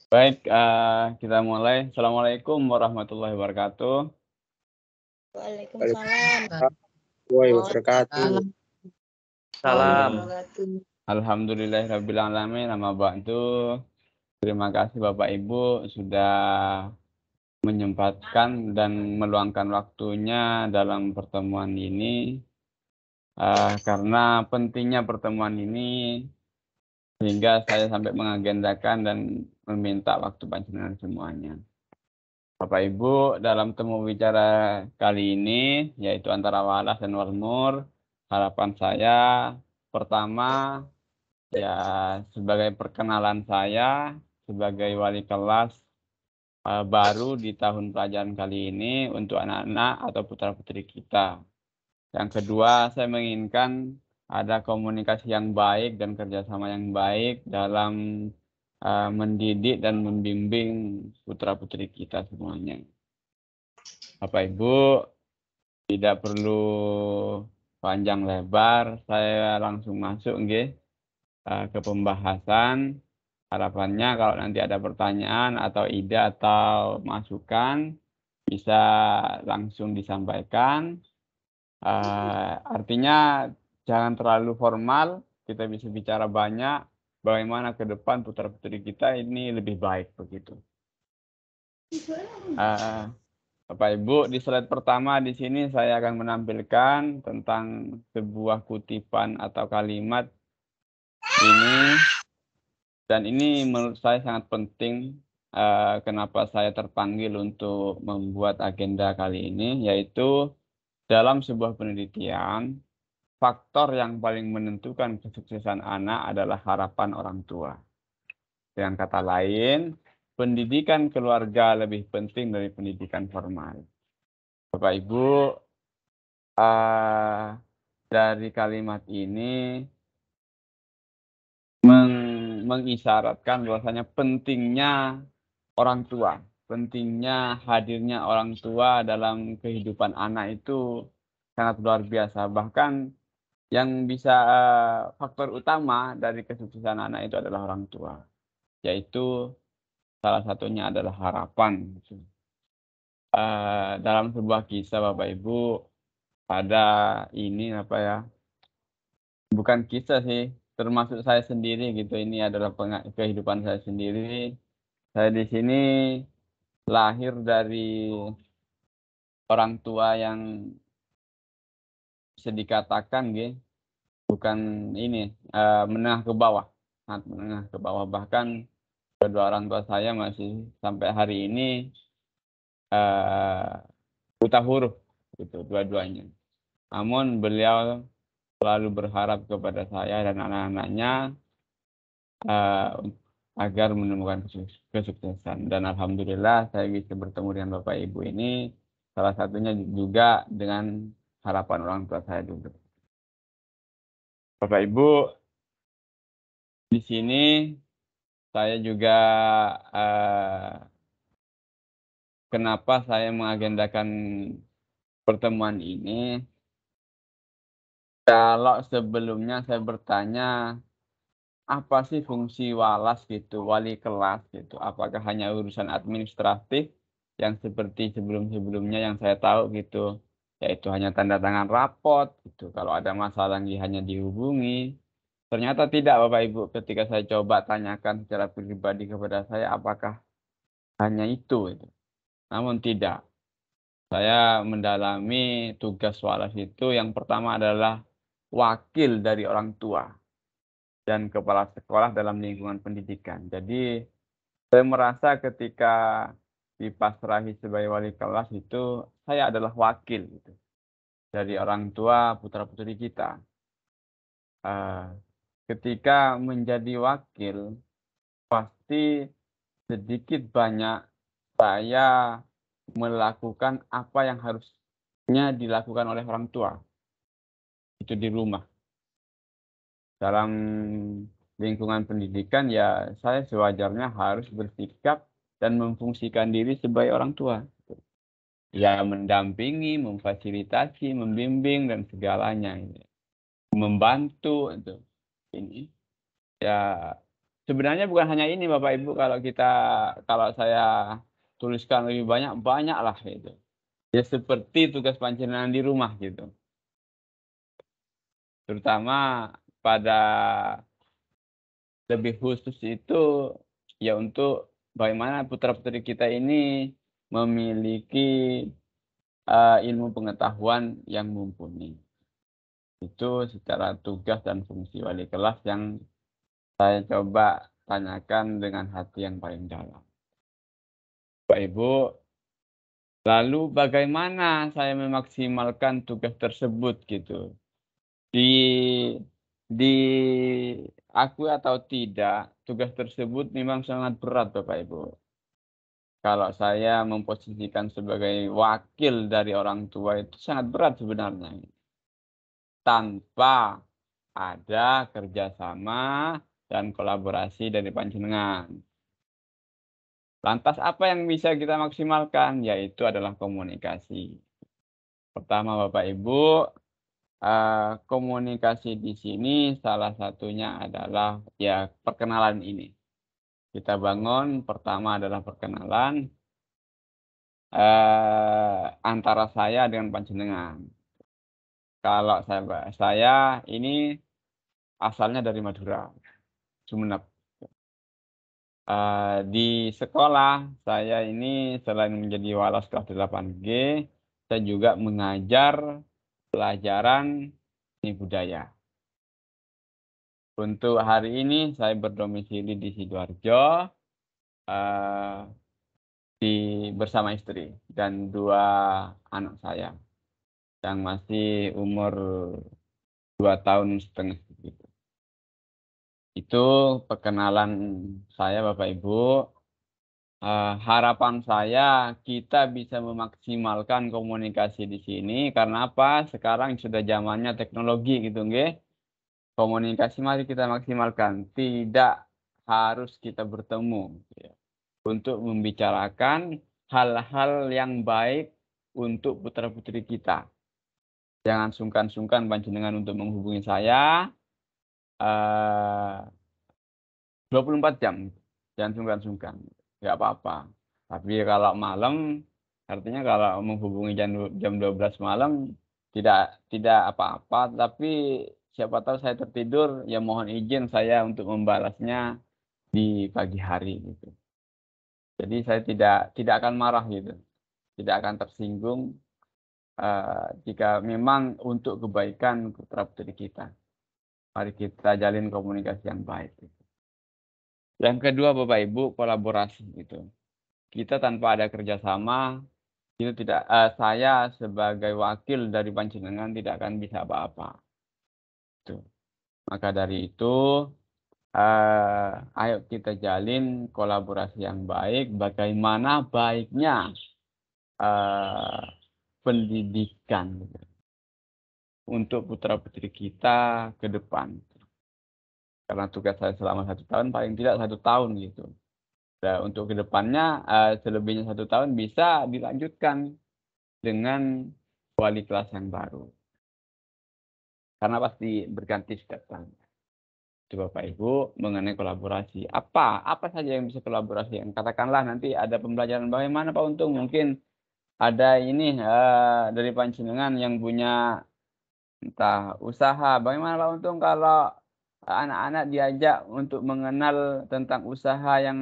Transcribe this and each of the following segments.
Baik, kita mulai. Assalamualaikum warahmatullahi wabarakatuh. Waalaikumsalam. Warahmatullahi wabarakatuh. Salam. Wabarakatuh. Alhamdulillahirabbil alamin, amma ba'du. Terima kasih Bapak Ibu sudah menyempatkan dan meluangkan waktunya dalam pertemuan ini. Karena pentingnya pertemuan ini sehingga saya sampai mengagendakan dan meminta waktu panjenengan semuanya. Bapak Ibu, dalam temu bicara kali ini, yaitu antara Walas dan Warnur, harapan saya pertama, ya sebagai perkenalan saya sebagai wali kelas baru di tahun pelajaran kali ini untuk anak-anak atau putra-putri kita. Yang kedua, saya menginginkan ada komunikasi yang baik dan kerjasama yang baik dalam mendidik dan membimbing putra-putri kita semuanya. Bapak Ibu, tidak perlu panjang lebar, saya langsung masuk ke pembahasan. Harapannya kalau nanti ada pertanyaan atau ide atau masukan bisa langsung disampaikan. Artinya jangan terlalu formal, kita bisa bicara banyak, bagaimana ke depan putra-putri kita ini lebih baik begitu. Bapak Ibu, di slide pertama di sini saya akan menampilkan tentang sebuah kutipan atau kalimat ini, dan ini menurut saya sangat penting. Kenapa saya terpanggil untuk membuat agenda kali ini, yaitu dalam sebuah penelitian, faktor yang paling menentukan kesuksesan anak adalah harapan orang tua. Dengan kata lain, pendidikan keluarga lebih penting dari pendidikan formal. Bapak Ibu, dari kalimat ini mengisyaratkan bahwasanya pentingnya orang tua, pentingnya hadirnya orang tua dalam kehidupan anak itu sangat luar biasa. Bahkan yang bisa faktor utama dari kesuksesan anak itu adalah orang tua, yaitu salah satunya adalah harapan. Dalam sebuah kisah Bapak Ibu, ada ini bukan kisah sih, termasuk saya sendiri gitu. Ini adalah kehidupan saya sendiri. Saya di sini lahir dari orang tua yang bisa dikatakan bukan ini menengah ke bawah, sangat menengah ke bawah. Bahkan kedua orang tua saya masih sampai hari ini buta huruf gitu dua-duanya. Namun beliau selalu berharap kepada saya dan anak-anaknya agar menemukan kesuksesan. Dan alhamdulillah saya bisa bertemu dengan Bapak Ibu ini, salah satunya juga dengan harapan orang tua saya juga. Bapak Ibu, di sini saya juga kenapa saya mengagendakan pertemuan ini. Kalau sebelumnya saya bertanya, apa sih fungsi walas gitu, wali kelas gitu? Apakah hanya urusan administratif yang seperti sebelum-sebelumnya yang saya tahu gitu, yaitu hanya tanda tangan rapot gitu. Kalau ada masalah hanya dihubungi. Ternyata tidak Bapak Ibu, ketika saya coba tanyakan secara pribadi kepada saya, apakah hanya itu gitu. Namun tidak. Saya mendalami tugas walas itu, yang pertama adalah wakil dari orang tua dan kepala sekolah dalam lingkungan pendidikan. Jadi saya merasa ketika dipasrahi sebagai wali kelas itu, saya adalah wakil gitu, dari orang tua putra-putri kita. Ketika menjadi wakil, pasti sedikit banyak saya melakukan apa yang harusnya dilakukan oleh orang tua. Itu di rumah. Dalam lingkungan pendidikan ya saya sewajarnya harus bersikap dan memfungsikan diri sebagai orang tua. Ya mendampingi, memfasilitasi, membimbing dan segalanya. Membantu itu. Ini ya sebenarnya bukan hanya ini Bapak Ibu, kalau saya tuliskan lebih banyak lah gitu. Ya seperti tugas panjenengan di rumah gitu. Terutama pada lebih khusus itu ya untuk bagaimana putra-putri kita ini memiliki ilmu pengetahuan yang mumpuni. Itu secara tugas dan fungsi wali kelas yang saya coba tanyakan dengan hati yang paling dalam. Bapak Ibu, lalu bagaimana saya memaksimalkan tugas tersebut gitu? Diakui atau tidak, tugas tersebut memang sangat berat Bapak Ibu. Kalau saya memposisikan sebagai wakil dari orang tua itu sangat berat sebenarnya. Tanpa ada kerjasama dan kolaborasi dari panjenengan. Lantas apa yang bisa kita maksimalkan? Yaitu adalah komunikasi. Pertama Bapak Ibu, komunikasi di sini salah satunya adalah ya perkenalan ini. Kita bangun, pertama adalah perkenalan antara saya dengan panjenengan. Kalau saya ini asalnya dari Madura, Sumeneb. Di sekolah saya ini selain menjadi walas kelas 8G, saya juga mengajar pelajaran seni budaya. Untuk hari ini saya berdomisili di Sidoarjo bersama istri dan 2 anak saya yang masih umur 2 tahun setengah gitu. Itu perkenalan saya Bapak Ibu. Harapan saya kita bisa memaksimalkan komunikasi di sini karena apa? Sekarang sudah zamannya teknologi gitu nggih. Komunikasi mari kita maksimalkan, tidak harus kita bertemu ya, untuk membicarakan hal-hal yang baik untuk putra-putri kita. Jangan sungkan-sungkan panjenengan untuk menghubungi saya 24 jam. Jangan sungkan-sungkan, nggak apa-apa. Tapi kalau malam, artinya kalau menghubungi jam 12 malam tidak apa-apa, tapi siapa tahu saya tertidur, ya mohon izin saya untuk membalasnya di pagi hari gitu. Jadi saya tidak akan marah gitu, tidak akan tersinggung jika memang untuk kebaikan putra-putri kita. Mari kita jalin komunikasi yang baik. Gitu. Yang kedua Bapak Ibu, kolaborasi gitu. Kita tanpa ada kerjasama, itu tidak saya sebagai wakil dari panjenengan tidak akan bisa apa-apa. Gitu. Maka dari itu, ayo kita jalin kolaborasi yang baik. Bagaimana baiknya pendidikan gitu, untuk putra-putri kita ke depan. Karena tugas saya selama 1 tahun, paling tidak 1 tahun gitu. Nah, untuk kedepannya selebihnya 1 tahun bisa dilanjutkan dengan wali kelas yang baru. Karena pasti berganti setiap tahun. Itu Bapak Ibu mengenai kolaborasi. Apa saja yang bisa kolaborasi? Yang katakanlah nanti ada pembelajaran bagaimana Pak Untung, mungkin ada ini dari panjenengan yang punya entah usaha. Bagaimana Pak Untung kalau anak-anak diajak untuk mengenal tentang usaha yang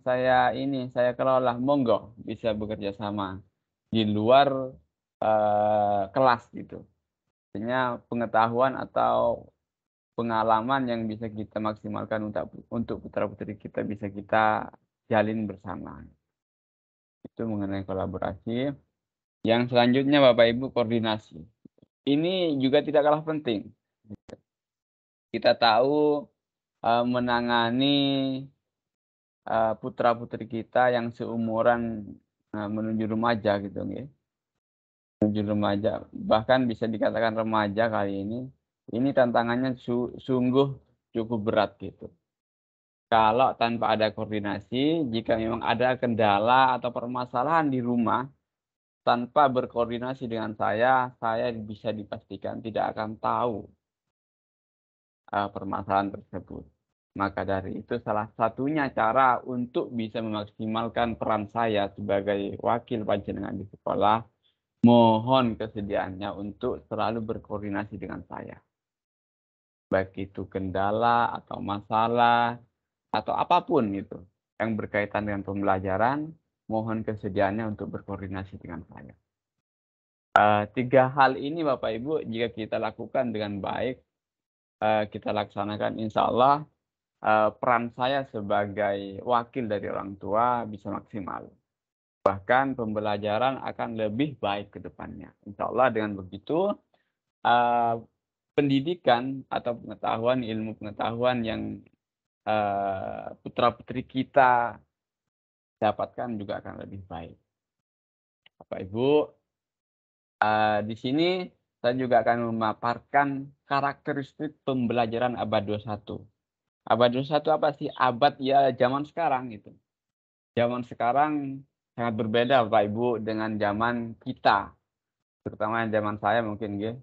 saya kelola, monggo bisa bekerja sama di luar kelas gitu. Artinya pengetahuan atau pengalaman yang bisa kita maksimalkan untuk putra-putri kita bisa kita jalin bersama. Itu mengenai kolaborasi. Yang selanjutnya Bapak Ibu, koordinasi. Ini juga tidak kalah penting. Kita tahu menangani putra-putri kita yang seumuran menuju remaja gitu nggih. Menuju remaja, bahkan bisa dikatakan remaja kali ini tantangannya sungguh cukup berat gitu. Kalau tanpa ada koordinasi, jika memang ada kendala atau permasalahan di rumah, tanpa berkoordinasi dengan saya bisa dipastikan tidak akan tahu permasalahan tersebut. Maka dari itu salah satunya cara untuk bisa memaksimalkan peran saya sebagai wakil panjenengan di sekolah, mohon kesediaannya untuk selalu berkoordinasi dengan saya. Baik itu kendala atau masalah atau apapun itu yang berkaitan dengan pembelajaran, mohon kesediaannya untuk berkoordinasi dengan saya. Tiga hal ini Bapak Ibu jika kita lakukan dengan baik, kita laksanakan insya Allah peran saya sebagai wakil dari orang tua bisa maksimal. Bahkan pembelajaran akan lebih baik ke depannya. Insya Allah dengan begitu, pendidikan atau pengetahuan, ilmu pengetahuan yang putra-putri kita dapatkan juga akan lebih baik. Bapak Ibu, di sini saya juga akan memaparkan karakteristik pembelajaran abad 21. Abad 21 apa sih? Abad ya zaman sekarang gitu. Zaman sekarang sangat berbeda Bapak Ibu dengan zaman kita. Terutama zaman saya mungkin gitu.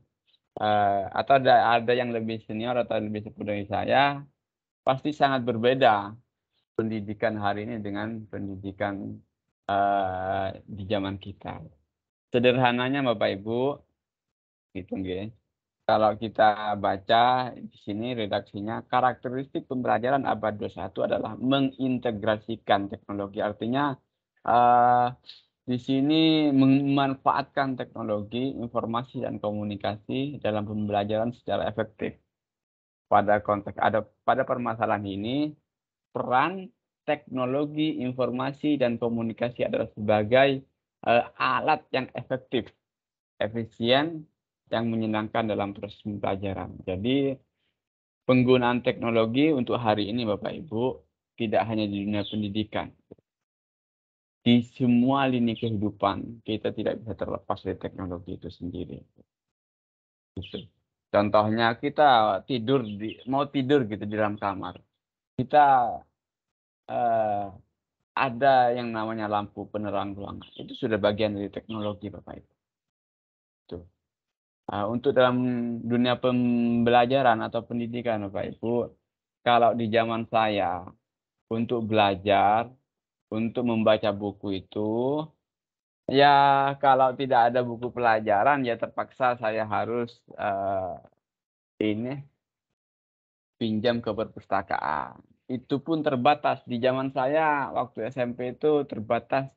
Atau ada yang lebih senior atau lebih sepuh dari saya, pasti sangat berbeda pendidikan hari ini dengan pendidikan di zaman kita. Sederhananya Bapak Ibu, gitu nggih. Kalau kita baca di sini redaksinya, karakteristik pembelajaran abad 21 adalah mengintegrasikan teknologi. Artinya di sini memanfaatkan teknologi, informasi dan komunikasi dalam pembelajaran secara efektif. Pada permasalahan ini, peran teknologi, informasi dan komunikasi adalah sebagai alat yang efektif, efisien, yang menyenangkan dalam proses pembelajaran. Jadi penggunaan teknologi untuk hari ini Bapak Ibu tidak hanya di dunia pendidikan. Di semua lini kehidupan kita tidak bisa terlepas dari teknologi itu sendiri. Gitu. Contohnya kita mau tidur gitu di dalam kamar. Kita ada yang namanya lampu penerang ruangan. Itu sudah bagian dari teknologi Bapak Ibu. Tuh. Untuk dalam dunia pembelajaran atau pendidikan Bapak Ibu, kalau di zaman saya untuk belajar, untuk membaca buku itu, ya kalau tidak ada buku pelajaran ya terpaksa saya harus pinjam ke perpustakaan. Itu pun terbatas. Di zaman saya waktu SMP itu terbatas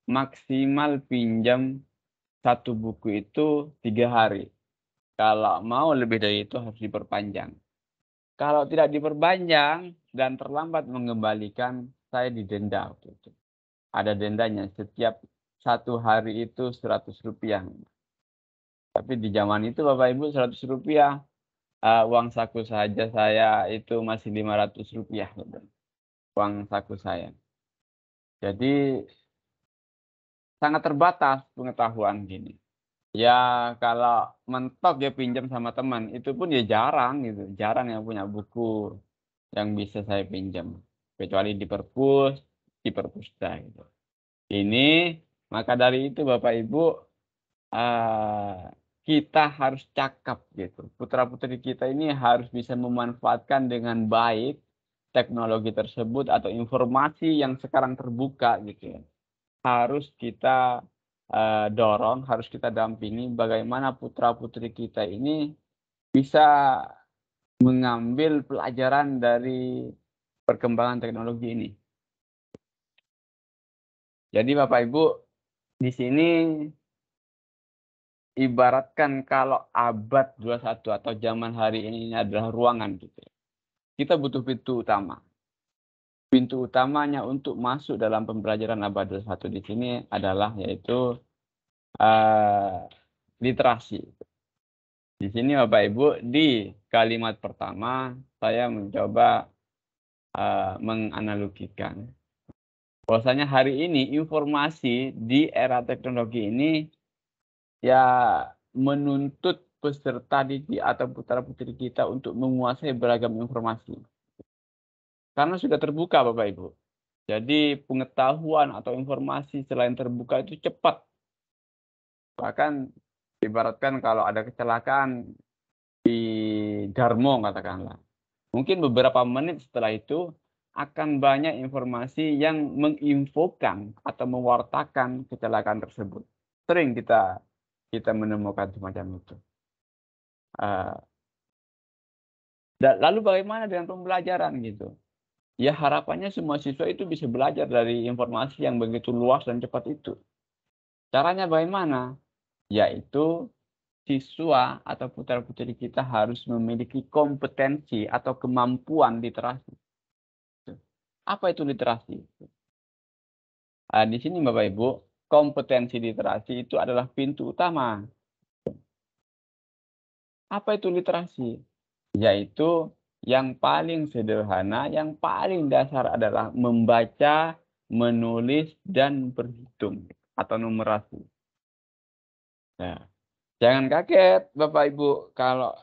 maksimal pinjam satu buku itu 3 hari. Kalau mau lebih dari itu harus diperpanjang. Kalau tidak diperpanjang dan terlambat mengembalikan, saya didenda waktu itu. Ada dendanya setiap satu hari itu 100 rupiah. Tapi di zaman itu Bapak Ibu 100 rupiah, uang saku saja saya itu masih 500 rupiah. Gitu. Uang saku saya. Jadi sangat terbatas pengetahuan gini. Ya kalau mentok ya pinjam sama teman, itu pun ya jarang gitu. Jarang yang punya buku yang bisa saya pinjam. Kecuali di perpusta gitu. Ini, maka dari itu Bapak Ibu, kita harus cakap gitu. Putra-putri kita ini harus bisa memanfaatkan dengan baik teknologi tersebut atau informasi yang sekarang terbuka gitu ya. Harus kita dorong, harus kita dampingi bagaimana putra-putri kita ini bisa mengambil pelajaran dari perkembangan teknologi ini. Jadi Bapak Ibu, di sini ibaratkan kalau abad 21 atau zaman hari ini adalah ruangan gitu. Kita butuh pintu utama. Pintu utamanya untuk masuk dalam pembelajaran abad 21 di sini adalah yaitu literasi. Di sini Bapak Ibu, di kalimat pertama saya mencoba menganalogikan bahwasanya hari ini informasi di era teknologi ini ya menuntut peserta didik atau putra-putri kita untuk menguasai beragam informasi. Karena sudah terbuka Bapak Ibu. Jadi pengetahuan atau informasi selain terbuka itu cepat. Bahkan ibaratkan kalau ada kecelakaan di Darmo katakanlah. Mungkin beberapa menit setelah itu akan banyak informasi yang menginfokan atau mewartakan kecelakaan tersebut. Sering kita menemukan semacam itu. Lalu bagaimana dengan pembelajaran gitu? Ya harapannya semua siswa itu bisa belajar dari informasi yang begitu luas dan cepat itu. Caranya bagaimana? Yaitu siswa atau putra-putri kita harus memiliki kompetensi atau kemampuan literasi. Apa itu literasi? Di sini Bapak Ibu, kompetensi literasi itu adalah pintu utama. Apa itu literasi? Yaitu yang paling sederhana, yang paling dasar adalah membaca, menulis, dan berhitung atau numerasi. Nah, jangan kaget Bapak Ibu kalau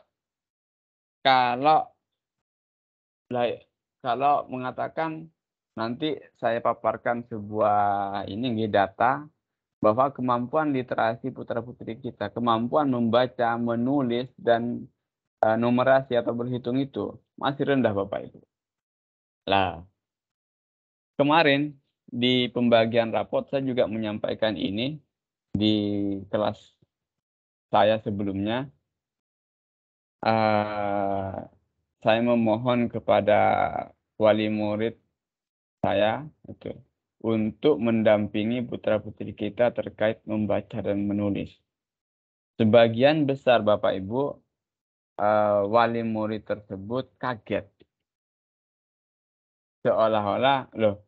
kalau mengatakan nanti saya paparkan sebuah data bahwa kemampuan literasi putra-putri kita, kemampuan membaca, menulis, dan numerasi atau berhitung itu masih rendah Bapak Ibu. Lah, kemarin di pembagian rapot saya juga menyampaikan ini di kelas saya sebelumnya. Saya memohon kepada wali murid saya untuk mendampingi putra-putri kita terkait membaca dan menulis. Sebagian besar Bapak Ibu wali murid tersebut kaget. Seolah-olah, loh,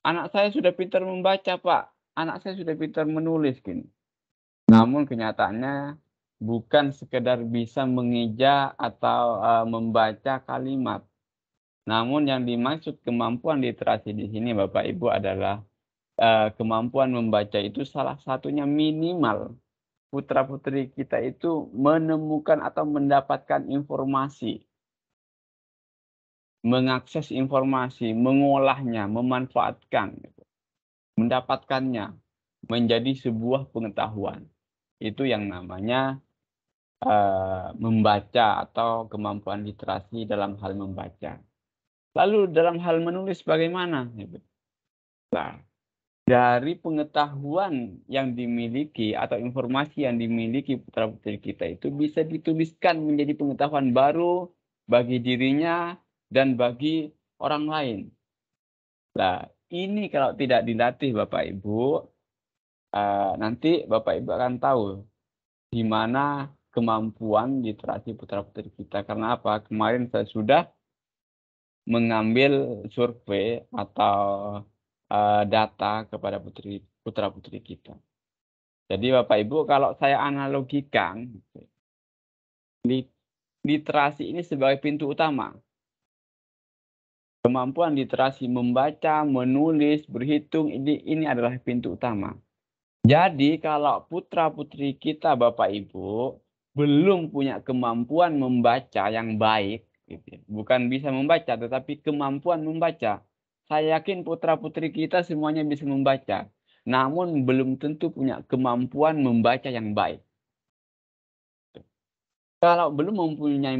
anak saya sudah pintar membaca, Pak. Anak saya sudah pintar menulis gini. Namun kenyataannya bukan sekedar bisa mengeja atau membaca kalimat. Namun yang dimaksud kemampuan literasi di sini Bapak Ibu adalah kemampuan membaca itu salah satunya minimal putra-putri kita itu menemukan atau mendapatkan informasi, mengakses informasi, mengolahnya, memanfaatkan, mendapatkannya menjadi sebuah pengetahuan. Itu yang namanya membaca atau kemampuan literasi dalam hal membaca. Lalu dalam hal menulis bagaimana? Nah, dari pengetahuan yang dimiliki atau informasi yang dimiliki putra-putri kita itu bisa dituliskan menjadi pengetahuan baru bagi dirinya dan bagi orang lain. Nah, ini kalau tidak dilatih Bapak Ibu, nanti Bapak Ibu akan tahu di mana kemampuan literasi putra-putri kita. Karena apa? Kemarin saya sudah mengambil survei atau data kepada putra-putri kita. Jadi Bapak Ibu, kalau saya analogikan, literasi ini sebagai pintu utama. Kemampuan literasi membaca, menulis, berhitung, ini adalah pintu utama. Jadi kalau putra-putri kita Bapak Ibu belum punya kemampuan membaca yang baik, bukan bisa membaca tetapi kemampuan membaca. Saya yakin putra-putri kita semuanya bisa membaca, namun belum tentu punya kemampuan membaca yang baik. Kalau belum mempunyai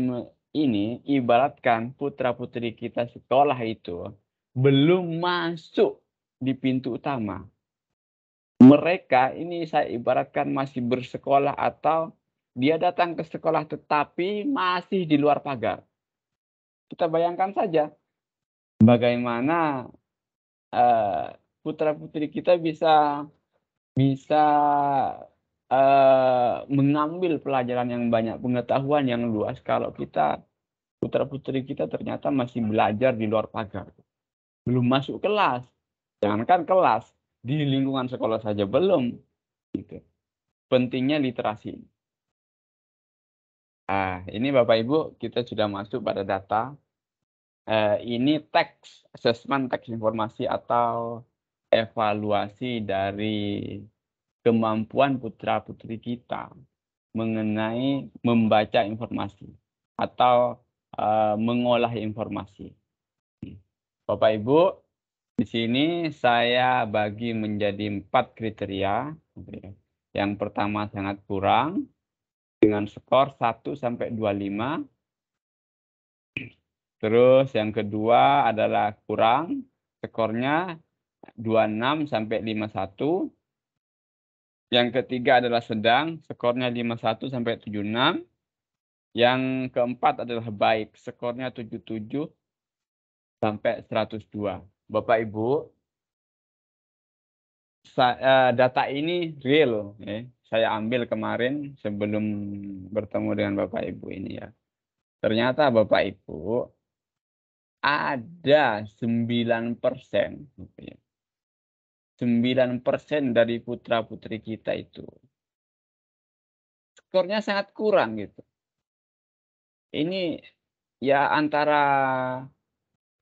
ini, ibaratkan putra-putri kita sekolah itu belum masuk di pintu utama. Mereka ini saya ibaratkan masih bersekolah atau dia datang ke sekolah tetapi masih di luar pagar. Kita bayangkan saja bagaimana putra-putri kita bisa mengambil pelajaran yang banyak, pengetahuan yang luas kalau putra-putri kita ternyata masih belajar di luar pagar. Belum masuk kelas. Jangankan kelas, di lingkungan sekolah saja belum. Gitu. Pentingnya literasi. Ini Bapak Ibu, kita sudah masuk pada data. Ini teks, assessment teks informasi atau evaluasi dari kemampuan putra-putri kita mengenai membaca informasi atau mengolah informasi. Bapak Ibu, di sini saya bagi menjadi 4 kriteria. Yang pertama sangat kurang dengan skor 1 sampai 25. Terus yang kedua adalah kurang, skornya 26 sampai 51. Yang ketiga adalah sedang, skornya 51 sampai 76. Yang keempat adalah baik, skornya 77 sampai 102. Bapak Ibu, data ini real, ya. Saya ambil kemarin sebelum bertemu dengan Bapak Ibu ini ya. Ternyata Bapak Ibu ada 9%, gitu ya. 9% dari putra-putri kita itu skornya sangat kurang gitu. Ini ya antara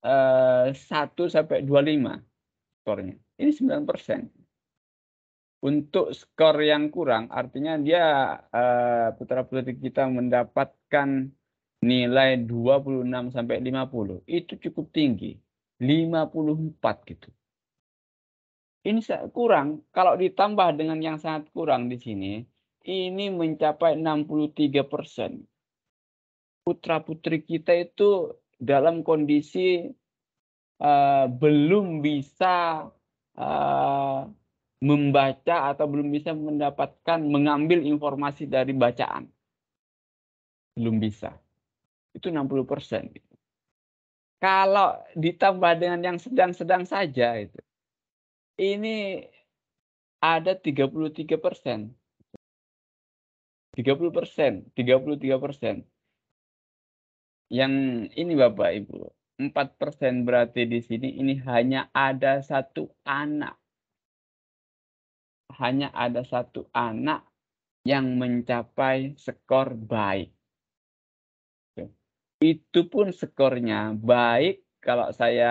1 sampai 25 skornya. Ini 9%. Untuk skor yang kurang artinya dia putra-putri kita mendapatkan nilai 26 sampai 50. Itu cukup tinggi. 54 gitu. Ini kurang. Kalau ditambah dengan yang sangat kurang di sini, ini mencapai 63%. Putra-putri kita itu dalam kondisi belum bisa membaca atau belum bisa mengambil informasi dari bacaan. Belum bisa. Itu 60%. Gitu. Kalau ditambah dengan yang sedang-sedang saja, ini ada 33%. 33%. Yang ini Bapak Ibu, 4% berarti di sini ini hanya ada satu anak. Hanya ada satu anak yang mencapai skor baik. Itu pun skornya baik kalau saya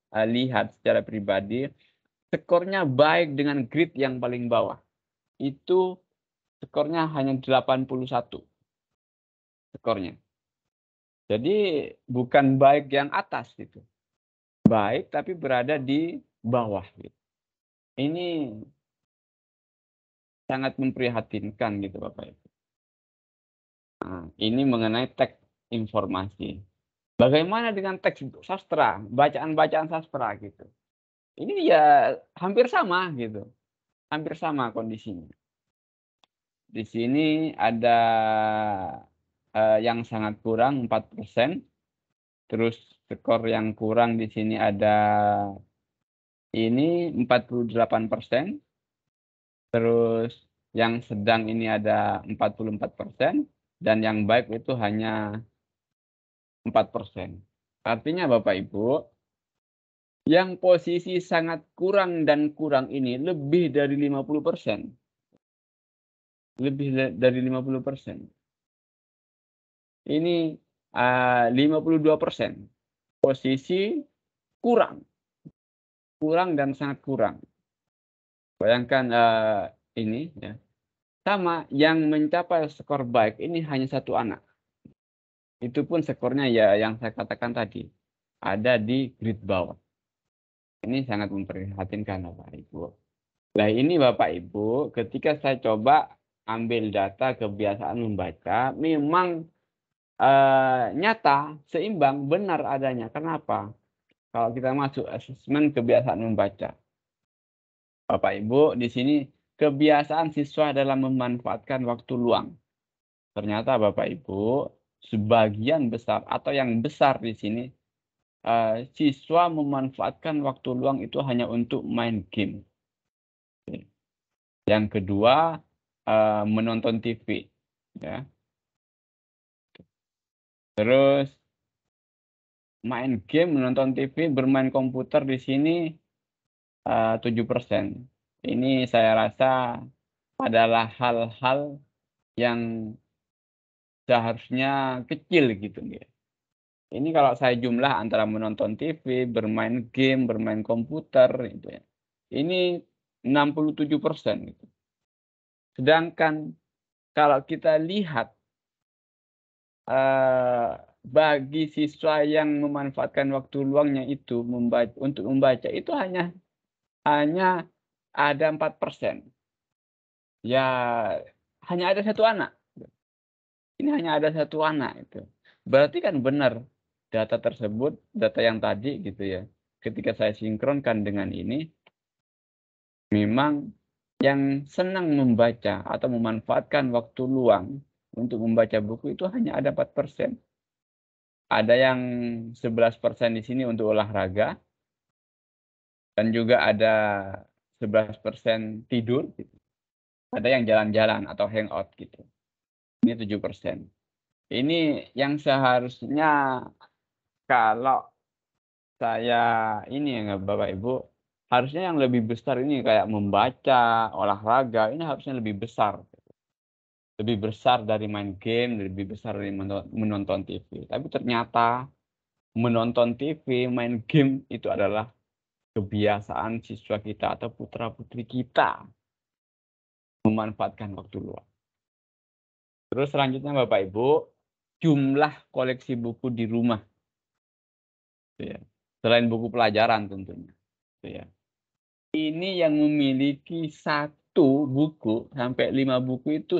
lihat secara pribadi, skornya baik dengan grade yang paling bawah. Itu skornya hanya 81 skornya. Jadi bukan baik yang atas gitu. Baik tapi berada di bawah gitu. Ini sangat memprihatinkan gitu Bapak Ibu. Nah, ini mengenai teks informasi. Bagaimana dengan teks sastra, bacaan-bacaan sastra gitu. Ini ya hampir sama gitu. Hampir sama kondisinya. Di sini ada yang sangat kurang 4%. Terus skor yang kurang di sini ada ini 48%. Terus yang sedang ini ada 44%. Dan yang baik itu hanya 4%. Artinya Bapak Ibu, yang posisi sangat kurang dan kurang ini lebih dari 50%. Lebih dari 50%. Ini 52%. Posisi kurang. Kurang dan sangat kurang. Bayangkan ini ya. Sama yang mencapai skor baik ini hanya satu anak. Itu pun skornya ya yang saya katakan tadi. Ada di grade bawah. Ini sangat memprihatinkan Bapak Ibu. Nah ini Bapak Ibu, ketika saya coba ambil data kebiasaan membaca, memang nyata, seimbang, benar adanya. Kenapa? Kalau kita masuk asesmen kebiasaan membaca. Bapak Ibu, di sini kebiasaan siswa dalam memanfaatkan waktu luang. Ternyata Bapak Ibu, sebagian besar atau yang besar di sini, siswa memanfaatkan waktu luang itu hanya untuk main game. Yang kedua, menonton TV. Ya. Terus main game, menonton TV, bermain komputer di sini 7%. Ini saya rasa adalah hal-hal yang seharusnya kecil gitu. Ya. Ini kalau saya jumlah antara menonton TV, bermain game, bermain komputer, gitu ya. Ini 67%. Gitu. Sedangkan kalau kita lihat bagi siswa yang memanfaatkan waktu luangnya itu untuk membaca itu hanya ada 4%. Ya hanya ada satu anak. Ini hanya ada satu anak itu. Berarti kan benar data tersebut, data yang tadi gitu ya, ketika saya sinkronkan dengan ini, memang yang senang membaca atau memanfaatkan waktu luang untuk membaca buku itu hanya ada 4%. Ada yang 11% di sini untuk olahraga, dan juga ada 11% tidur, gitu. Ada yang jalan-jalan atau hangout gitu. Ini 7%. Ini yang seharusnya kalau saya ini ya Bapak Ibu, harusnya yang lebih besar ini kayak membaca, olahraga, ini harusnya lebih besar. Lebih besar dari main game, lebih besar dari menonton TV. Tapi ternyata menonton TV, main game itu adalah kebiasaan siswa kita atau putra-putri kita memanfaatkan waktu luang. Terus selanjutnya Bapak Ibu, jumlah koleksi buku di rumah. Ya. Selain buku pelajaran tentunya. Ya. Ini yang memiliki 1 buku sampai 5 buku itu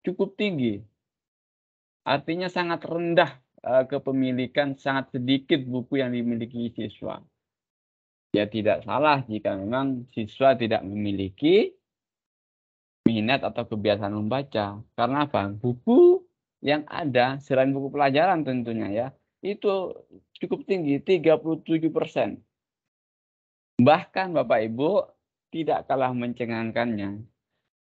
cukup tinggi. Artinya sangat rendah kepemilikan, sangat sedikit buku yang dimiliki siswa. Ya tidak salah jika memang siswa tidak memiliki minat atau kebiasaan membaca. Karena apa? Buku yang ada selain buku pelajaran tentunya ya, itu cukup tinggi, 37%. Bahkan Bapak Ibu tidak kalah mencengangkannya,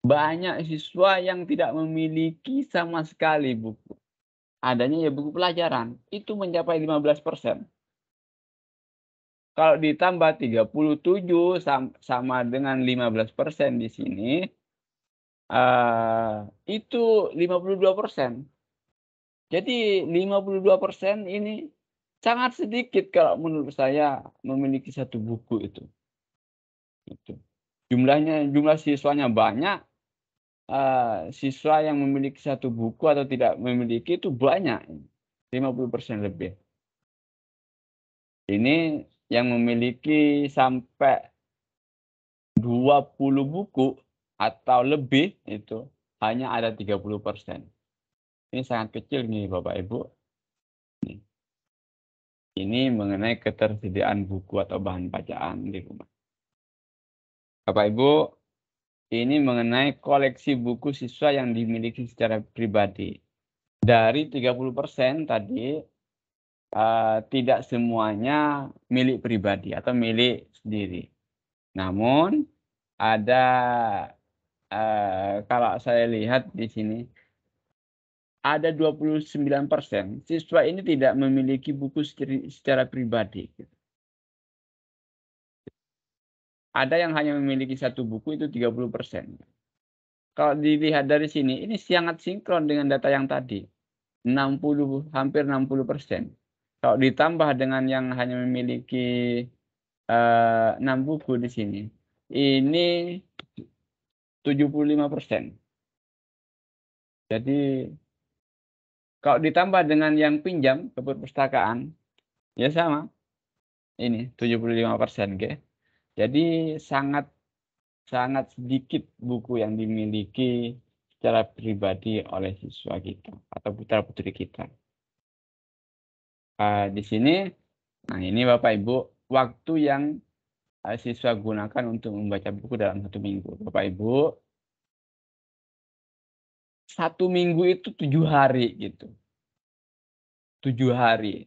banyak siswa yang tidak memiliki sama sekali buku. Adanya ya buku pelajaran, itu mencapai 15%. Kalau ditambah 37 sama dengan 15% di sini, itu 52%. Jadi 52% ini sangat sedikit kalau menurut saya memiliki 1 buku itu. Itu. Jumlah siswanya banyak, siswa yang memiliki 1 buku atau tidak memiliki itu banyak, 50% lebih. Ini yang memiliki sampai 20 buku atau lebih itu hanya ada 30%. Ini sangat kecil nih Bapak Ibu. Ini mengenai ketersediaan buku atau bahan bacaan di rumah. Bapak Ibu, ini mengenai koleksi buku siswa yang dimiliki secara pribadi. Dari 30% tadi, tidak semuanya milik pribadi atau milik sendiri. Namun, ada, kalau saya lihat di sini, ada 29% siswa ini tidak memiliki buku secara pribadi. Ada yang hanya memiliki 1 buku itu 30%. Kalau dilihat dari sini, ini sangat sinkron dengan data yang tadi. Hampir 60%. Kalau ditambah dengan yang hanya memiliki 6 buku di sini, ini 75%. Jadi kalau ditambah dengan yang pinjam ke perpustakaan, ya sama. Ini 75%, okay? Jadi sangat sedikit buku yang dimiliki secara pribadi oleh siswa kita atau putra-putri kita. Di sini, nah ini Bapak Ibu, waktu yang siswa gunakan untuk membaca buku dalam 1 minggu. Bapak Ibu, 1 minggu itu 7 hari gitu. 7 hari.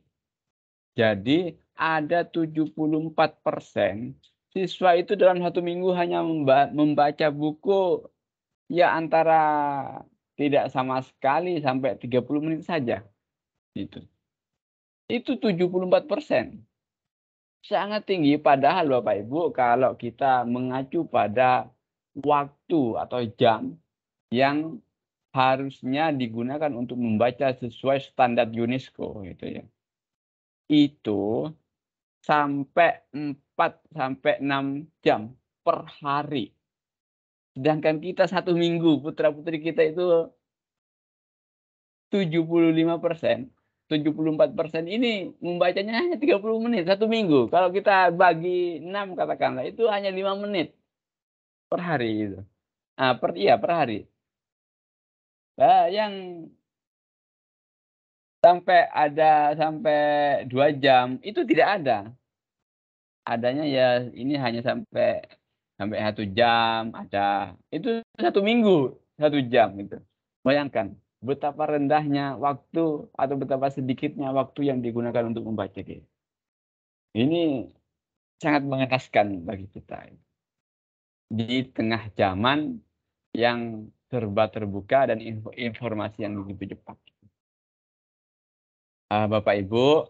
Jadi ada 74% siswa itu dalam 1 minggu hanya membaca buku ya antara tidak sama sekali sampai 30 menit saja. Itu 74%. Sangat tinggi, padahal Bapak Ibu kalau kita mengacu pada waktu atau jam yang harusnya digunakan untuk membaca sesuai standar UNESCO gitu ya. Itu sampai 4 sampai 6 jam per hari. Sedangkan kita 1 minggu, putra-putri kita itu 75%, 74% ini membacanya hanya 30 menit 1 minggu. Kalau kita bagi 6 katakanlah, itu hanya 5 menit per hari gitu. Per hari. Yang sampai 2 jam, itu tidak ada. Adanya ya ini hanya sampai 1 jam ada. Itu 1 minggu, 1 jam itu. Bayangkan betapa rendahnya waktu atau betapa sedikitnya waktu yang digunakan untuk membaca gitu. Ini sangat mengenaskan bagi kita. Di tengah zaman yang serba terbuka dan informasi yang begitu cepat. Bapak Ibu,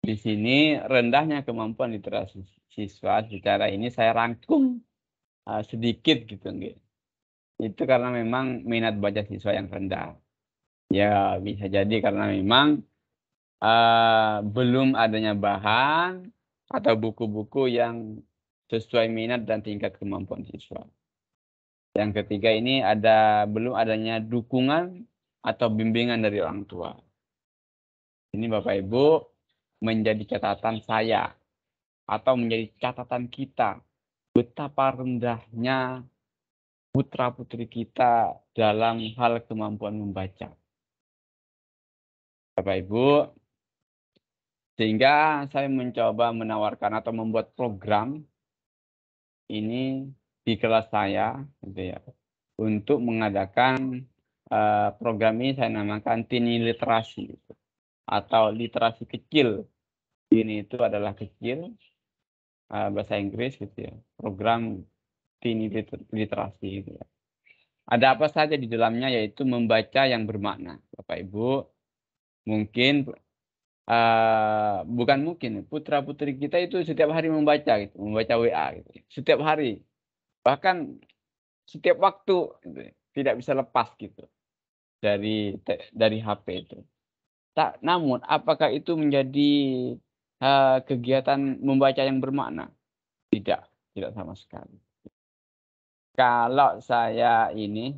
di sini rendahnya kemampuan literasi siswa secara ini saya rangkum sedikit gitu nggih. Itu karena memang minat baca siswa yang rendah. Ya bisa jadi karena memang belum adanya bahan atau buku-buku yang sesuai minat dan tingkat kemampuan siswa. Yang ketiga ini belum adanya dukungan atau bimbingan dari orang tua. Ini Bapak Ibu menjadi catatan saya atau menjadi catatan kita betapa rendahnya putra-putri kita dalam hal kemampuan membaca. Bapak Ibu, sehingga saya mencoba menawarkan atau membuat program ini di kelas saya gitu ya. Untuk mengadakan program ini saya namakan Tini Literasi gitu, atau literasi kecil. Ini itu adalah kecil bahasa Inggris gitu ya. Program Tini Literasi gitu ya. Ada apa saja di dalamnya, yaitu membaca yang bermakna. Bapak Ibu, mungkin bukan mungkin, putra-putri kita itu setiap hari membaca gitu, membaca WA gitu. Setiap hari. Bahkan setiap waktu gitu. Tidak bisa lepas gitu dari HP itu. Namun apakah itu menjadi kegiatan membaca yang bermakna? Tidak, tidak sama sekali. Kalau saya ini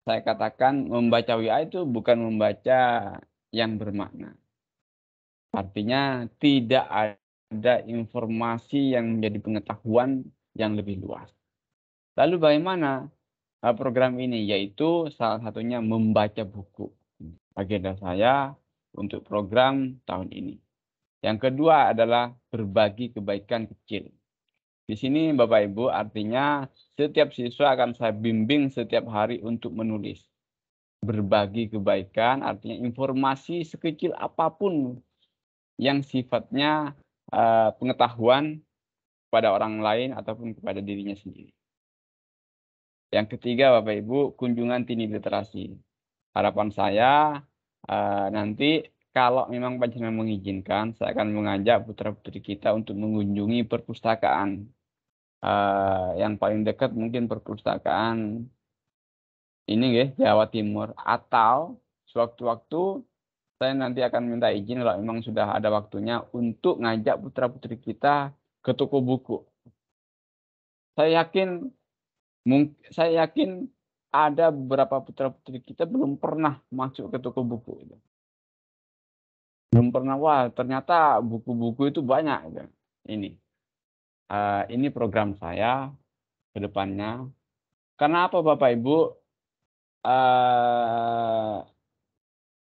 saya katakan membaca WA itu bukan membaca yang bermakna. Artinya tidak ada informasi yang menjadi pengetahuan yang lebih luas. Lalu bagaimana program ini? Yaitu salah satunya membaca buku. Agenda saya untuk program tahun ini. Yang kedua adalah berbagi kebaikan kecil. Di sini Bapak Ibu artinya setiap siswa akan saya bimbing setiap hari untuk menulis. Berbagi kebaikan artinya informasi sekecil apapun yang sifatnya pengetahuan pada orang lain ataupun kepada dirinya sendiri. Yang ketiga Bapak Ibu, kunjungan Tini Literasi. Harapan saya nanti kalau memang panjenengan mengizinkan, saya akan mengajak putra-putri kita untuk mengunjungi perpustakaan. Yang paling dekat mungkin perpustakaan ini ya, Jawa Timur. Atau sewaktu-waktu saya nanti akan minta izin kalau memang sudah ada waktunya untuk ngajak putra-putri kita ke toko buku. Saya yakin ada beberapa putra-putri kita belum pernah masuk ke toko buku. Belum pernah, wah ternyata buku-buku itu banyak. Ini program saya ke depannya. Karena apa Bapak Ibu?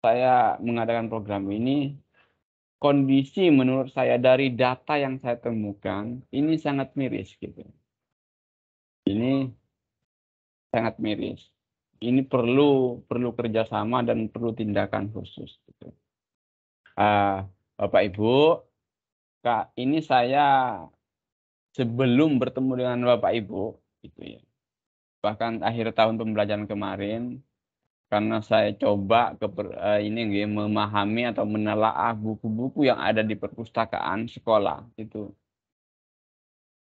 Saya mengadakan program ini, kondisi menurut saya dari data yang saya temukan, ini sangat miris gitu. Ini sangat miris. Ini perlu kerjasama dan perlu tindakan khusus. Gitu. Bapak Ibu, ini saya sebelum bertemu dengan Bapak Ibu, gitu ya. Bahkan akhir tahun pembelajaran kemarin, karena saya coba memahami atau menelaah buku-buku yang ada di perpustakaan sekolah itu.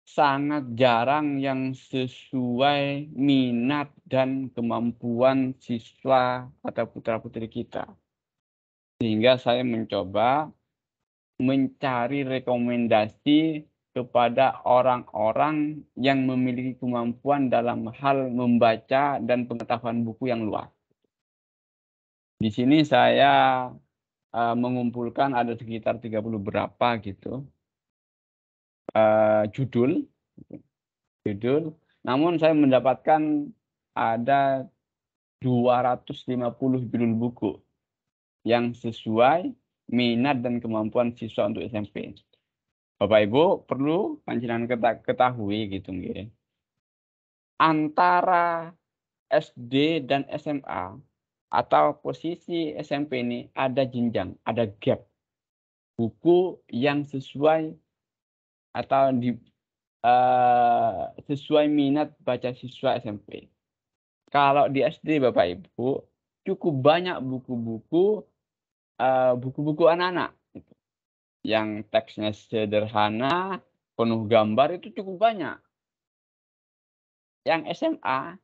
Sangat jarang yang sesuai minat dan kemampuan siswa atau putra-putri kita. Sehingga saya mencoba mencari rekomendasi kepada orang-orang yang memiliki kemampuan dalam hal membaca dan pengetahuan buku yang luas. Di sini saya mengumpulkan ada sekitar 30 berapa gitu judul. Namun saya mendapatkan ada 250 judul buku yang sesuai minat dan kemampuan siswa untuk SMP. Bapak Ibu perlu panjenengan ketahui gitu nggih. Antara SD dan SMA atau posisi SMP ini ada jenjang, ada gap. Buku yang sesuai atau sesuai minat baca siswa SMP. Kalau di SD Bapak Ibu cukup banyak buku-buku anak-anak gitu. Yang teksnya sederhana, penuh gambar itu cukup banyak. Yang SMA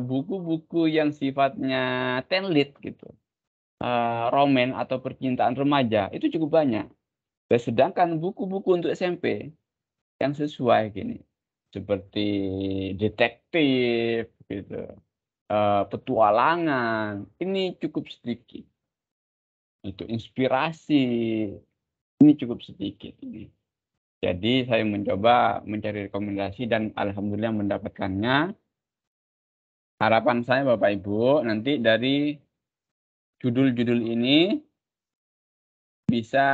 buku-buku yang sifatnya tenlit gitu. Roman atau percintaan remaja itu cukup banyak. Dan sedangkan buku-buku untuk SMP yang sesuai gini seperti detektif gitu, petualangan ini cukup sedikit. Itu inspirasi ini cukup sedikit ini. Jadi saya mencoba mencari rekomendasi dan alhamdulillah mendapatkannya. Harapan saya Bapak Ibu nanti dari judul-judul ini bisa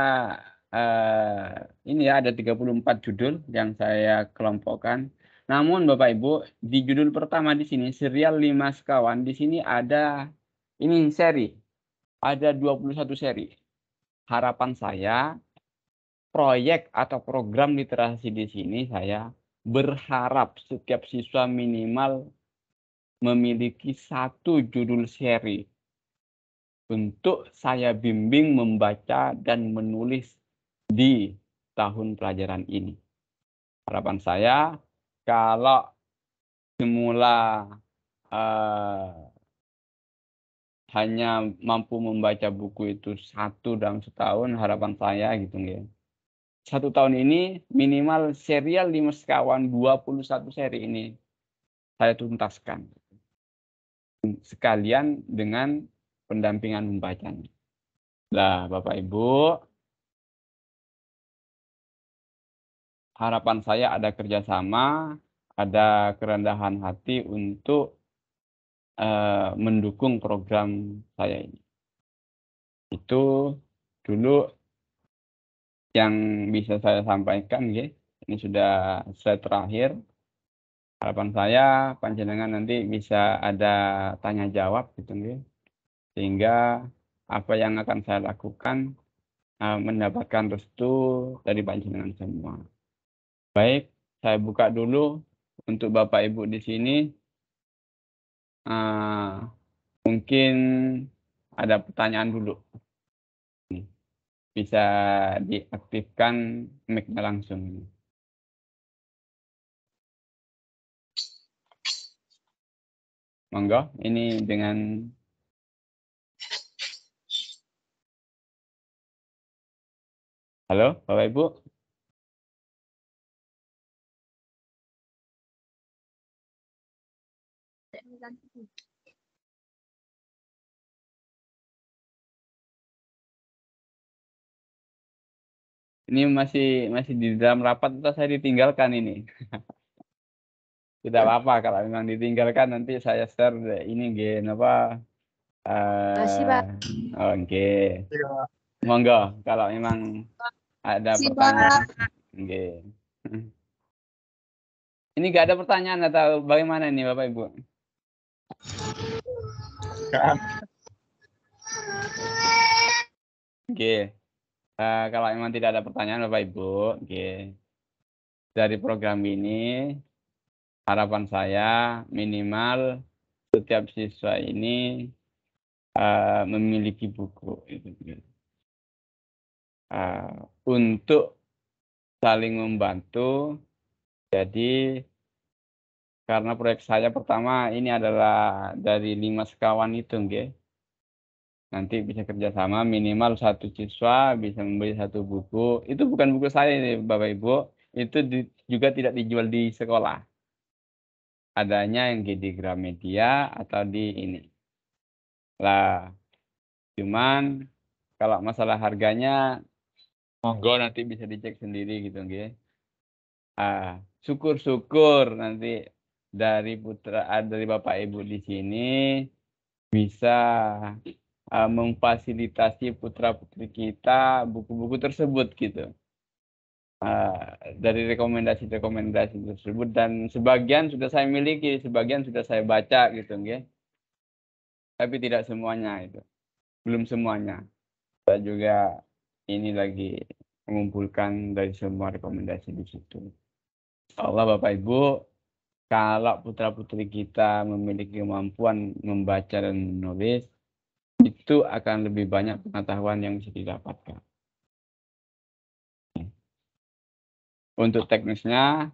ini ya ada 34 judul yang saya kelompokkan. Namun Bapak Ibu di judul pertama di sini serial 5 sekawan di sini ada ini seri. Ada 21 seri. Harapan saya proyek atau program literasi di sini saya berharap setiap siswa minimal memiliki 1 judul seri untuk saya bimbing membaca dan menulis di tahun pelajaran ini. Harapan saya kalau semula hanya mampu membaca buku itu 1 dalam setahun, harapan saya gitu ya. 1 tahun ini minimal serial 5 sekawan 21 seri ini saya tuntaskan. Sekalian dengan pendampingan membacanya. Nah, Bapak Ibu, harapan saya ada kerjasama, ada kerendahan hati untuk mendukung program saya ini. Itu dulu yang bisa saya sampaikan, ya. Ini sudah slide terakhir. Harapan saya panjenengan nanti bisa ada tanya jawab gitu, ya. Sehingga apa yang akan saya lakukan mendapatkan restu dari panjenengan semua. Baik, saya buka dulu untuk Bapak Ibu di sini. Mungkin ada pertanyaan dulu. Bisa diaktifkan mic-nya langsung. Monggo, ini dengan halo Bapak Ibu. Ini masih di dalam rapat atau saya ditinggalkan ini? Tidak apa-apa kalau memang ditinggalkan nanti saya share ini apa Makasih, Pak. oke. Monggo kalau memang ada pertanyaan. Oke. Ini nggak ada pertanyaan atau bagaimana ini Bapak Ibu? Oke. Kalau memang tidak ada pertanyaan Bapak Ibu, oke. Dari program ini harapan saya minimal setiap siswa ini memiliki buku untuk saling membantu. Jadi karena proyek saya pertama ini adalah dari 5 sekawan itu, okay? Nanti bisa kerjasama minimal 1 siswa bisa membeli 1 buku. Itu bukan buku saya nih, Bapak Ibu. Itu juga tidak dijual di sekolah. Adanya yang di Gramedia atau di ini. Lah, cuman kalau masalah harganya, monggo nanti bisa dicek sendiri gitu, okay? Syukur-syukur nanti dari dari Bapak Ibu di sini bisa memfasilitasi putra-putri kita buku-buku tersebut gitu. Dari rekomendasi-rekomendasi tersebut, dan sebagian sudah saya miliki, sebagian sudah saya baca gitu, ya. Tapi tidak semuanya itu, belum semuanya. Saya juga ini lagi mengumpulkan dari semua rekomendasi di situ. Allah Bapak Ibu, kalau putra-putri kita memiliki kemampuan membaca dan menulis, itu akan lebih banyak pengetahuan yang bisa didapatkan. Untuk teknisnya,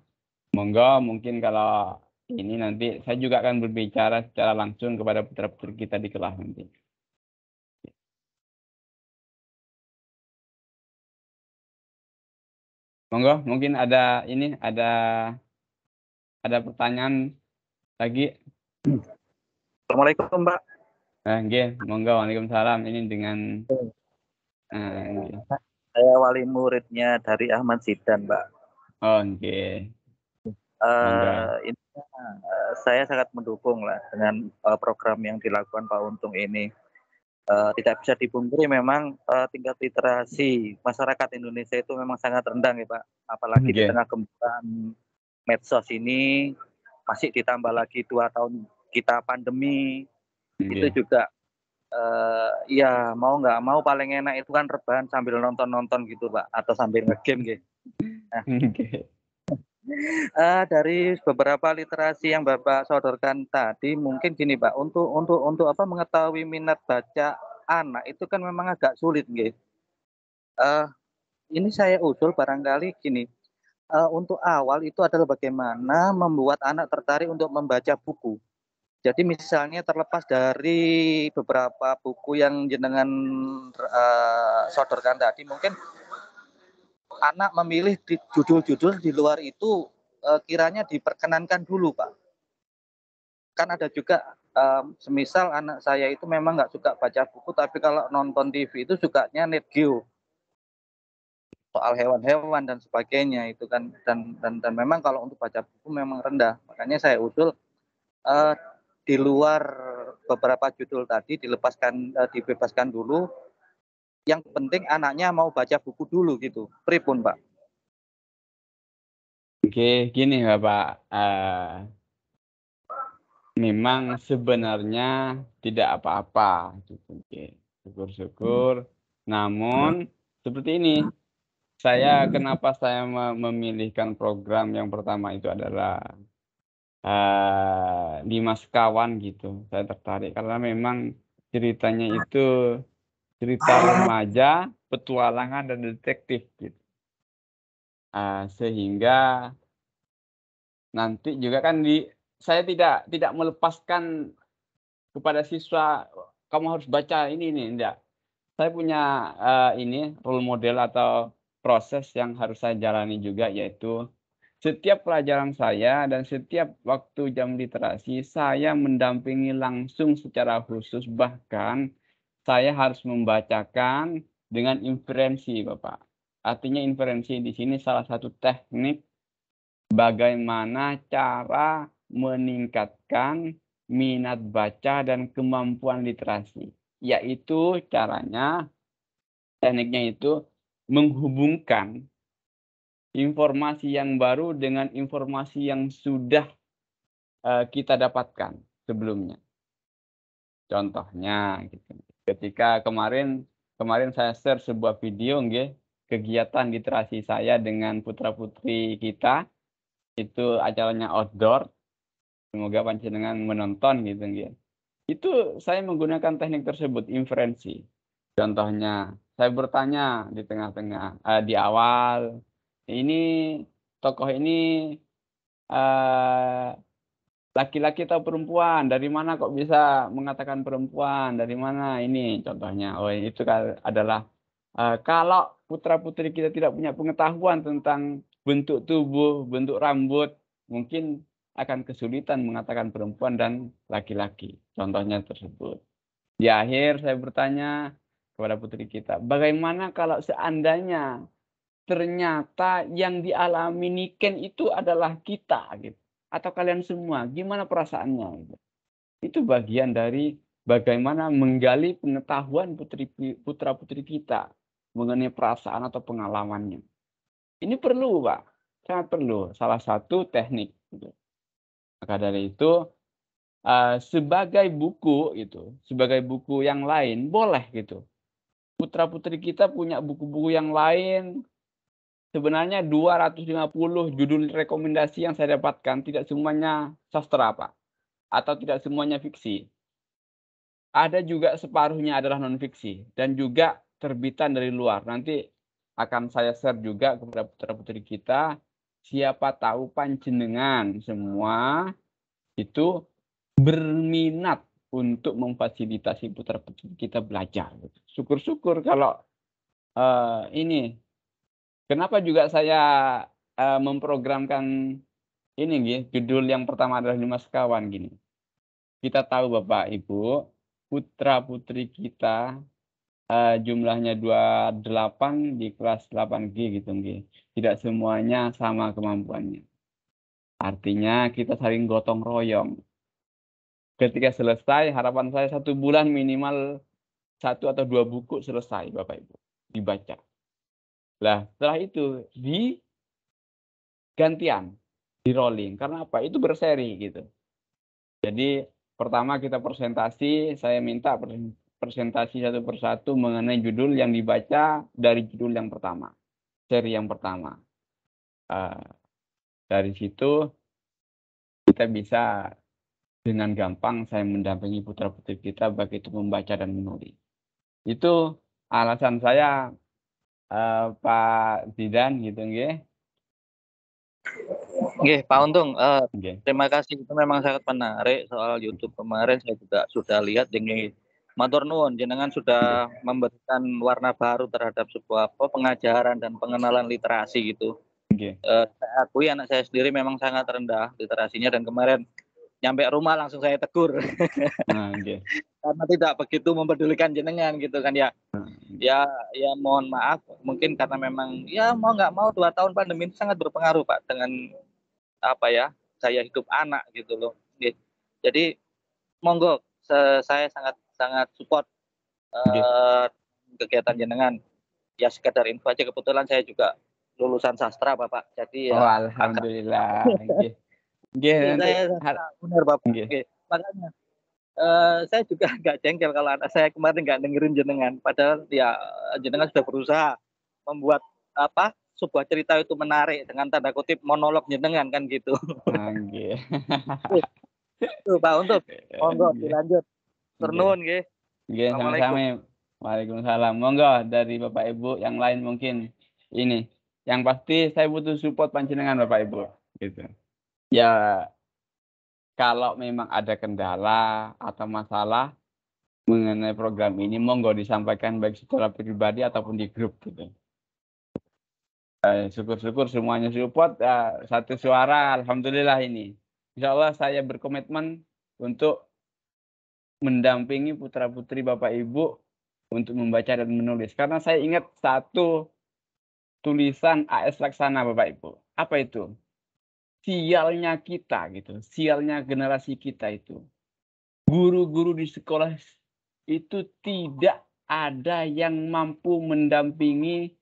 monggo mungkin kalau ini nanti saya juga akan berbicara secara langsung kepada putra-putri kita di kelas nanti. Monggo, mungkin ada pertanyaan lagi. Assalamualaikum, Mbak. Nggih, monggo. Waalaikumsalam. Ini dengan Saya wali muridnya dari Ahmad Zidan, Mbak. oh, nggih. Intinya saya sangat mendukung lah dengan program yang dilakukan Pak Untung ini. Tidak bisa dipungkiri memang tingkat literasi masyarakat Indonesia itu memang sangat rendah ya Pak. Apalagi di tengah gempuran medsos ini, masih ditambah lagi 2 tahun kita pandemi, itu juga ya mau nggak mau paling enak itu kan rebahan sambil nonton-nonton gitu Pak, atau sambil ngegame gitu. Nah, dari beberapa literasi yang Bapak sodorkan tadi, mungkin gini Pak, untuk apa mengetahui minat baca anak itu kan memang agak sulit, gitu. Ini saya usul barangkali gini, untuk awal itu adalah bagaimana membuat anak tertarik untuk membaca buku. Jadi misalnya terlepas dari beberapa buku yang jenengan sodorkan tadi, mungkin anak memilih di judul-judul di luar itu kiranya diperkenankan dulu Pak. Kan ada juga semisal anak saya itu memang nggak suka baca buku, tapi kalau nonton TV itu sukanya Net Geo, soal hewan-hewan dan sebagainya itu kan, dan memang kalau untuk baca buku memang rendah. Makanya saya usul di luar beberapa judul tadi dibebaskan dulu. Yang penting anaknya mau baca buku dulu gitu. Pripun Pak? Oke, gini Bapak. Memang sebenarnya tidak apa-apa gitu. Syukur-syukur. Namun seperti ini. Kenapa saya memilihkan program yang pertama itu adalah Dimas Kawan gitu. Saya tertarik karena memang ceritanya itu cerita remaja, petualangan dan detektif gitu. Sehingga nanti juga kan saya tidak melepaskan kepada siswa kamu harus baca ini enggak. Saya punya ini role model atau proses yang harus saya jalani juga, yaitu setiap pelajaran saya dan setiap waktu jam literasi, saya mendampingi langsung secara khusus, bahkan saya harus membacakan dengan inferensi, Bapak. Artinya inferensi di sini salah satu teknik bagaimana cara meningkatkan minat baca dan kemampuan literasi. Yaitu tekniknya itu menghubungkan informasi yang baru dengan informasi yang sudah kita dapatkan sebelumnya. Contohnya, gitu. Ketika kemarin saya share sebuah video, kegiatan literasi saya dengan putra-putri kita, itu acaranya outdoor. Semoga panjenengan menonton gitu, Itu saya menggunakan teknik tersebut, inferensi. Contohnya, saya bertanya di tengah-tengah, di awal, ini tokoh ini laki-laki atau perempuan? Dari mana kok bisa mengatakan perempuan? Dari mana ini contohnya? Oh, itu adalah kalau putra-putri kita tidak punya pengetahuan tentang bentuk tubuh, bentuk rambut, mungkin akan kesulitan mengatakan perempuan dan laki-laki. Contohnya tersebut. Di akhir saya bertanya kepada putri kita, bagaimana kalau seandainya ternyata yang dialami Niken itu adalah kita, gitu. atau kalian semua? Gimana perasaannya? Gitu. Itu bagian dari bagaimana menggali pengetahuan putra-putri kita mengenai perasaan atau pengalamannya. Ini perlu, Pak. Sangat perlu. Salah satu teknik. Gitu. Maka dari itu, sebagai buku, gitu, sebagai buku yang lain, boleh gitu. Putra-putri kita punya buku-buku yang lain. Sebenarnya 250 judul rekomendasi yang saya dapatkan, tidak semuanya sastra, Pak. Atau tidak semuanya fiksi. Ada juga separuhnya adalah non-fiksi. Dan juga terbitan dari luar. Nanti akan saya share juga kepada putra-putri kita. Siapa tahu panjenengan semua itu berminat untuk memfasilitasi putra-putri kita belajar. Syukur-syukur kalau ini. Kenapa juga saya memprogramkan ini, judul yang pertama adalah 5 sekawan gini. Kita tahu Bapak Ibu, putra-putri kita jumlahnya 28 di kelas 8G gitu nggih. Tidak semuanya sama kemampuannya. Artinya kita saling gotong royong. Ketika selesai, harapan saya 1 bulan minimal 1 atau 2 buku selesai Bapak Ibu dibaca. Lah setelah itu gantian, di rolling. Karena apa? Itu berseri gitu. Jadi pertama kita presentasi, saya minta presentasi satu persatu mengenai judul yang dibaca dari judul yang pertama, seri yang pertama. Dari situ kita bisa dengan gampang saya mendampingi putra-putri kita baik itu membaca dan menulis. Itu alasan saya, Pak Zidan gitu nggih. Nggih, Pak Untung, Nggih. terima kasih. Itu memang sangat menarik soal YouTube kemarin saya juga sudah lihat nggih. Matur nuwun jenengan sudah memberikan warna baru terhadap sebuah pengajaran dan pengenalan literasi gitu. Nggih. Saya akui anak saya sendiri memang sangat rendah literasinya dan kemarin nyampe rumah langsung saya tegur. Nah, nggih. Karena tidak begitu mempedulikan jenengan gitu kan ya. Ya mohon maaf mungkin karena memang ya mau nggak mau 2 tahun pandemi itu sangat berpengaruh Pak dengan apa ya, gaya hidup anak gitu loh. Jadi monggo saya sangat support kegiatan jenengan. Ya sekedar info aja kebetulan saya juga lulusan sastra Bapak. Jadi Oh, ya alhamdulillah. Nggih. Nggih, nanti saya benar Bapak. nggih. Oke. Makanya saya juga agak jengkel kalau anak saya kemarin nggak dengerin jenengan. Padahal ya jenengan sudah berusaha membuat sebuah cerita itu menarik dengan tanda kutip monolog jenengan kan gitu. Nggih. Tuh Pak untuk monggo Nggih. dilanjut. Turun nggih. Nggih, Assalamualaikum. sama-sama. Waalaikumsalam. Monggo dari Bapak Ibu yang lain mungkin ini. Yang pasti saya butuh support panjenengan Bapak Ibu, gitu. Ya, kalau memang ada kendala atau masalah mengenai program ini, monggo disampaikan baik secara pribadi ataupun di grup gitu. Syukur-syukur semuanya support, satu suara, alhamdulillah ini. Insya Allah saya berkomitmen untuk mendampingi putra-putri Bapak Ibu untuk membaca dan menulis. Karena saya ingat satu tulisan A.S. Laksana Bapak Ibu. Apa itu? Sialnya kita gitu, sialnya generasi kita itu. Guru-guru di sekolah itu tidak ada yang mampu mendampingi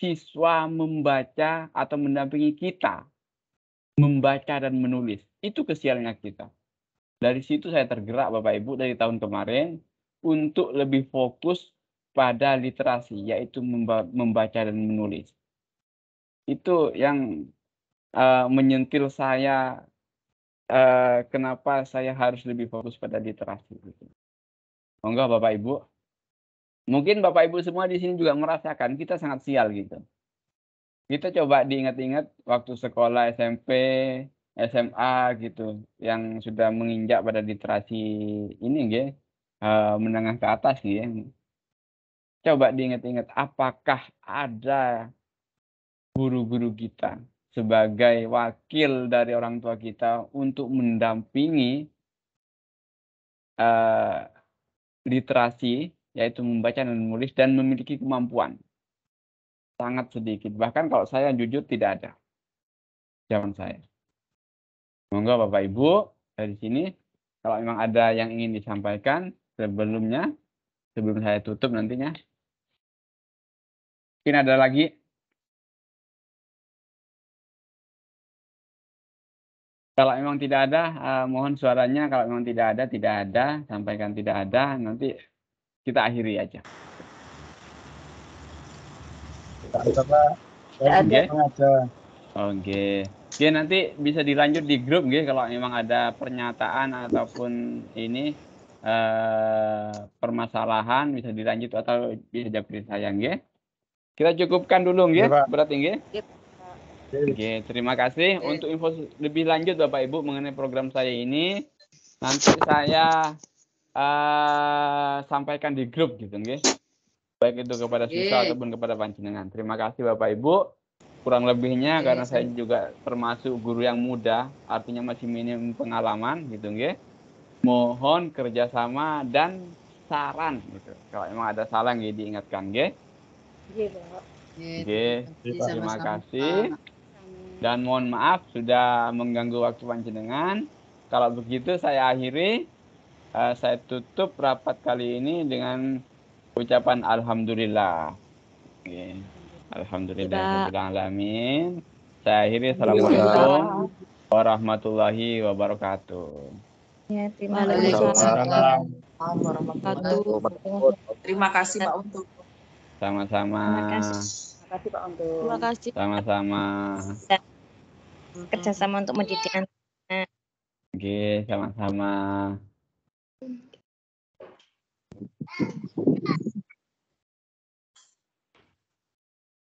siswa membaca atau mendampingi kita membaca dan menulis. Itu kesialannya kita. Dari situ saya tergerak Bapak Ibu dari tahun kemarin untuk lebih fokus pada literasi, yaitu membaca dan menulis. Itu yang menyentil saya, kenapa saya harus lebih fokus pada literasi. Gitu. Monggo Bapak Ibu. Mungkin Bapak Ibu semua di sini juga merasakan kita sangat sial gitu. Kita coba diingat-ingat waktu sekolah SMP, SMA gitu, yang sudah menginjak pada literasi ini nggih, menengah ke atas nggih. Coba diingat-ingat apakah ada guru-guru kita sebagai wakil dari orang tua kita untuk mendampingi literasi, yaitu membaca dan menulis dan memiliki kemampuan. Sangat sedikit. Bahkan kalau saya jujur tidak ada zaman saya. Monggo Bapak Ibu dari sini kalau memang ada yang ingin disampaikan sebelum saya tutup nantinya. Mungkin ada lagi. Kalau memang tidak ada, mohon suaranya. Kalau memang tidak ada, sampaikan tidak ada. Nanti kita akhiri aja. Oke. Oke, nanti bisa dilanjut di grup nggih kalau memang ada pernyataan ataupun ini permasalahan bisa dilanjut atau bisa japri saya nggih. Kita cukupkan dulu nggih, berarti nggih. Oke, terima kasih. Untuk info lebih lanjut Bapak Ibu mengenai program saya ini nanti saya sampaikan di grup gitu nggih. Baik itu kepada siswa ataupun kepada panjenengan. Terima kasih Bapak Ibu. Kurang lebihnya karena saya juga termasuk guru yang muda, artinya masih minim pengalaman gitu nggih. Mohon kerjasama dan saran gitu. Kalau memang ada salah nggih diingatkan nggih. Oke, terima kasih. Dan mohon maaf sudah mengganggu waktu panjenengan. Kalau begitu saya akhiri, saya tutup rapat kali ini dengan ucapan alhamdulillah. Oke. Alhamdulillahirrahmanirrahim. Saya akhiri. Assalamualaikum warahmatullahi wabarakatuh. Ya, terima kasih. Terima kasih Pak untuk. Sama-sama. Terima kasih. Terima kasih. Sama-sama. Kerjasama untuk mendidik anak. Oke, sama-sama.